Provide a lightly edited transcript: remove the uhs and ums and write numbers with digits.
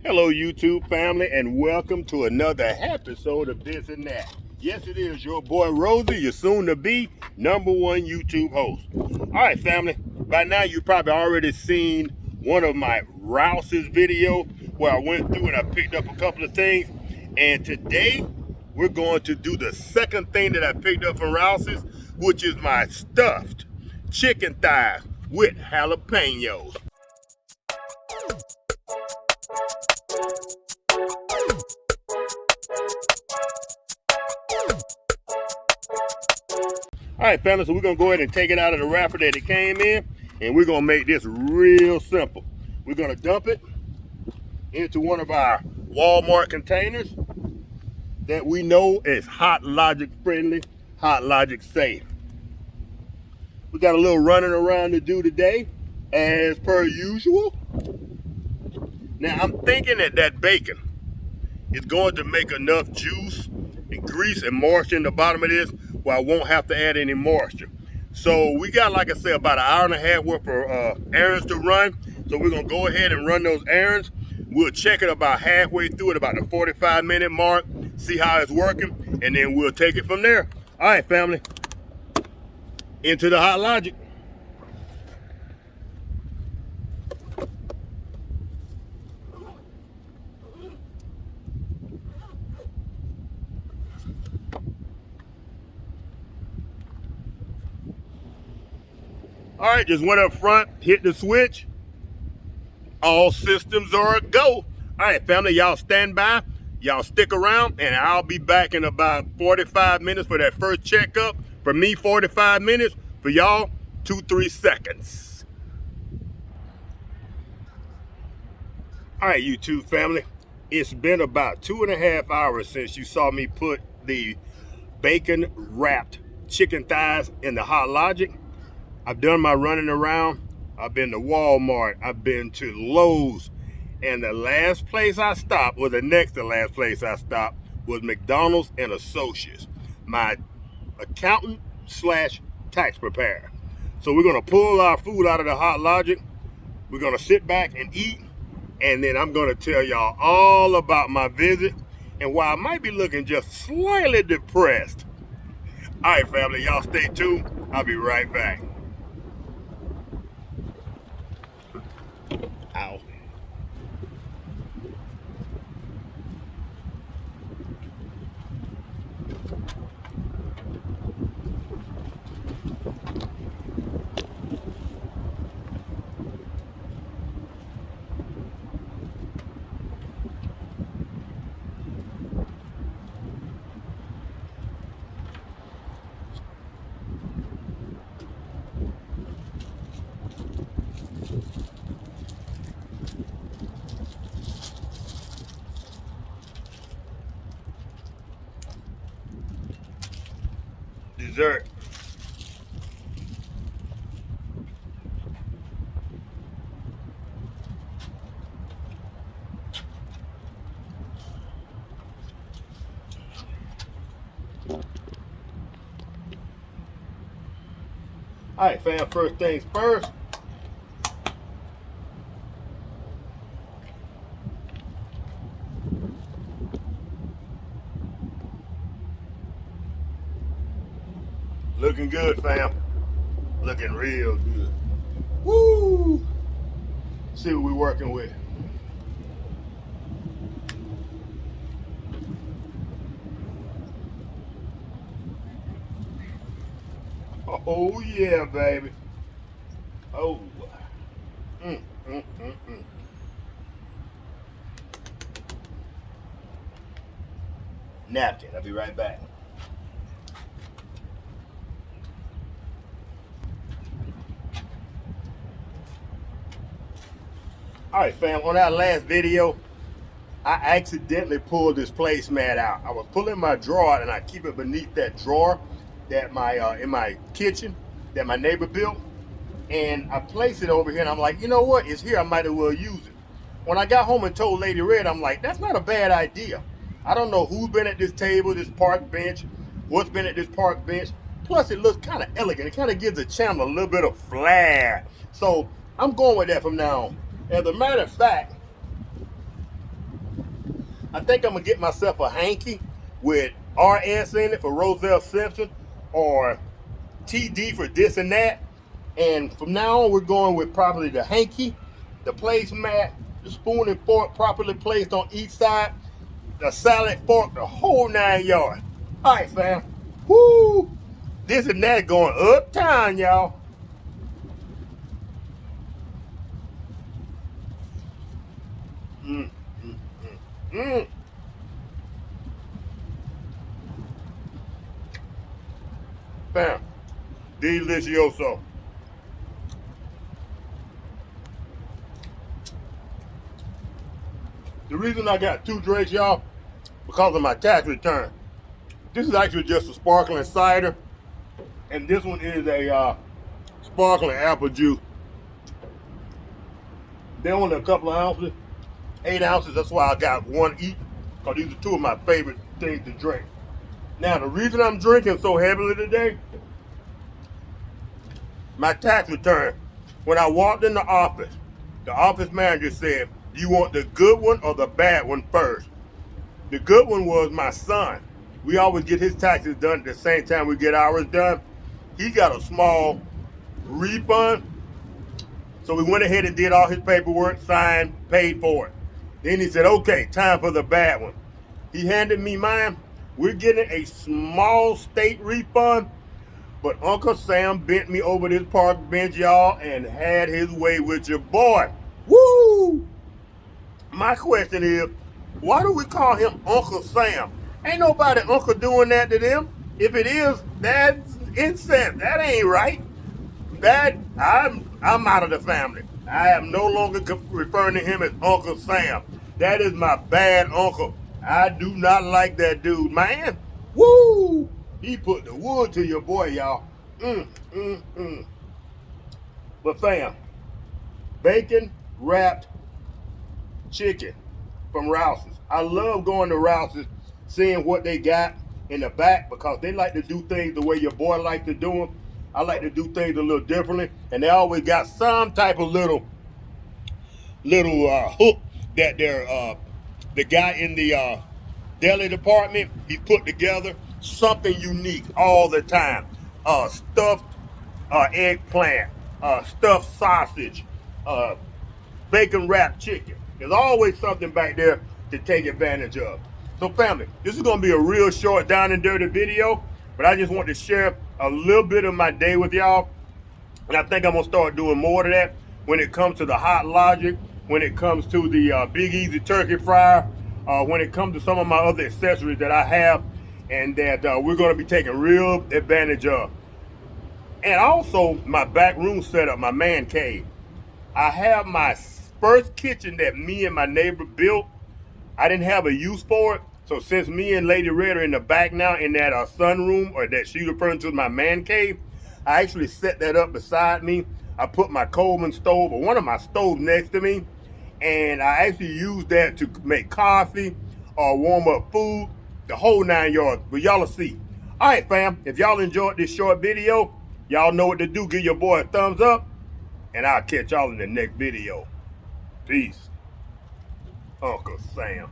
Hello, YouTube family, and welcome to another episode of This and That. Yes, it is your boy Rosie, your soon-to-be #1 YouTube host. All right, family. By now, you've probably already seen one of my Rouse's video where I went through and I picked up a couple of things. And today, we're going to do the second thing that I picked up from Rouse's, which is my stuffed chicken thighs with jalapenos. All right, family, so we're gonna go ahead and take it out of the wrapper that it came in, and we're gonna make this real simple. We're gonna dump it into one of our Walmart containers that we know is HotLogic friendly, HotLogic safe. We got a little running around to do today, as per usual. Now, I'm thinking that bacon is going to make enough juice and grease and moisture in the bottom of this where I won't have to add any moisture. So we got, like I said, about an hour and a half worth of errands to run. So we're gonna go ahead and run those errands. We'll check it about halfway through at about the 45-minute mark, see how it's working, and then we'll take it from there. All right, family, into the HotLogic. All right, just went up front, hit the switch. All systems are a go. All right, family, y'all stand by. Y'all stick around, and I'll be back in about 45 minutes for that first checkup. For me, 45 minutes. For y'all, 2-3 seconds. All right, YouTube family. It's been about 2.5 hours since you saw me put the bacon-wrapped chicken thighs in the HotLogic. I've done my running around. I've been to Walmart. I've been to Lowe's. And the last place I stopped, or the next to last place I stopped, was McDonald's and Associates, my accountant / tax preparer. So we're gonna pull our food out of the HotLogic. We're gonna sit back and eat. And then I'm gonna tell y'all all about my visit and why I might be looking just slightly depressed. All right, family, y'all stay tuned. I'll be right back. Ow. Dessert. All right, fam, first things first. Looking good, fam. Looking real good. Woo! See what we're working with. Oh yeah, baby. Oh. Napkin. I'll be right back. All right, fam, on that last video, I accidentally pulled this placemat out. I was pulling my drawer out, and I keep it beneath that drawer that in my kitchen that my neighbor built. And I placed it over here, and I'm like, you know what? It's here. I might as well use it. When I got home and told Lady Red, I'm like, that's not a bad idea. I don't know who's been at this table, this park bench, what's been at this park bench. Plus, it looks kind of elegant. It kind of gives the channel a little bit of flair. So I'm going with that from now on. As a matter of fact, I think I'm gonna get myself a hanky with RS in it for Roselle Simpson, or TD for this and that. And from now on, we're going with probably the hanky, the placemat, the spoon and fork properly placed on each side, the salad fork, the whole 9 yards. All right, fam. Woo! This and that going uptown, y'all. Mm, mm, mm, mm. Fam, delicioso. The reason I got 2 drinks, y'all, because of my tax return. This is actually just a sparkling cider, and this one is a sparkling apple juice. They're only a couple of ounces, 8 ounces. That's why I got 1 each, because these are 2 of my favorite things to drink. Now, the reason I'm drinking so heavily today, my tax return. When I walked in the office manager said, "Do you want the good one or the bad one first?" The good one was my son. We always get his taxes done at the same time we get ours done. He got a small refund, so we went ahead and did all his paperwork, signed, paid for it. Then he said, "Okay, time for the bad one." He handed me mine. We're getting a small state refund, but Uncle Sam bent me over this park bench, y'all, and had his way with your boy. Woo! My question is, why do we call him Uncle Sam? Ain't nobody uncle doing that to them. If it is, that's incest. That ain't right. That I'm out of the family. I am no longer referring to him as Uncle Sam. That is my bad uncle. I do not like that dude, man. Woo! He put the wood to your boy, y'all. Mm. But fam, bacon wrapped chicken from Rouse's. I love going to Rouse's, seeing what they got in the back, because they like to do things the way your boy likes to do them. I like to do things a little differently, and they always got some type of little hook that they're the guy in the deli department, he put together something unique all the time. Stuffed eggplant, stuffed sausage, bacon wrapped chicken. There's always something back there to take advantage of. So family, this is gonna be a real short down and dirty video, but I just want to share a little bit of my day with y'all. And I think I'm gonna start doing more of that when it comes to the HotLogic, when it comes to the Big Easy turkey fryer, when it comes to some of my other accessories that I have and that we're gonna be taking real advantage of. And also my back room setup, my man cave. I have my first kitchen that me and my neighbor built. I didn't have a use for it. So since me and Lady Red are in the back now in that sunroom, or that she's referring to as my man cave, I actually set that up beside me. I put my Coleman stove, or one of my stoves, next to me. And I actually used that to make coffee or warm up food, the whole 9 yards. But y'all will see. All right, fam. If y'all enjoyed this short video, y'all know what to do. Give your boy a thumbs up. And I'll catch y'all in the next video. Peace. Uncle Sam.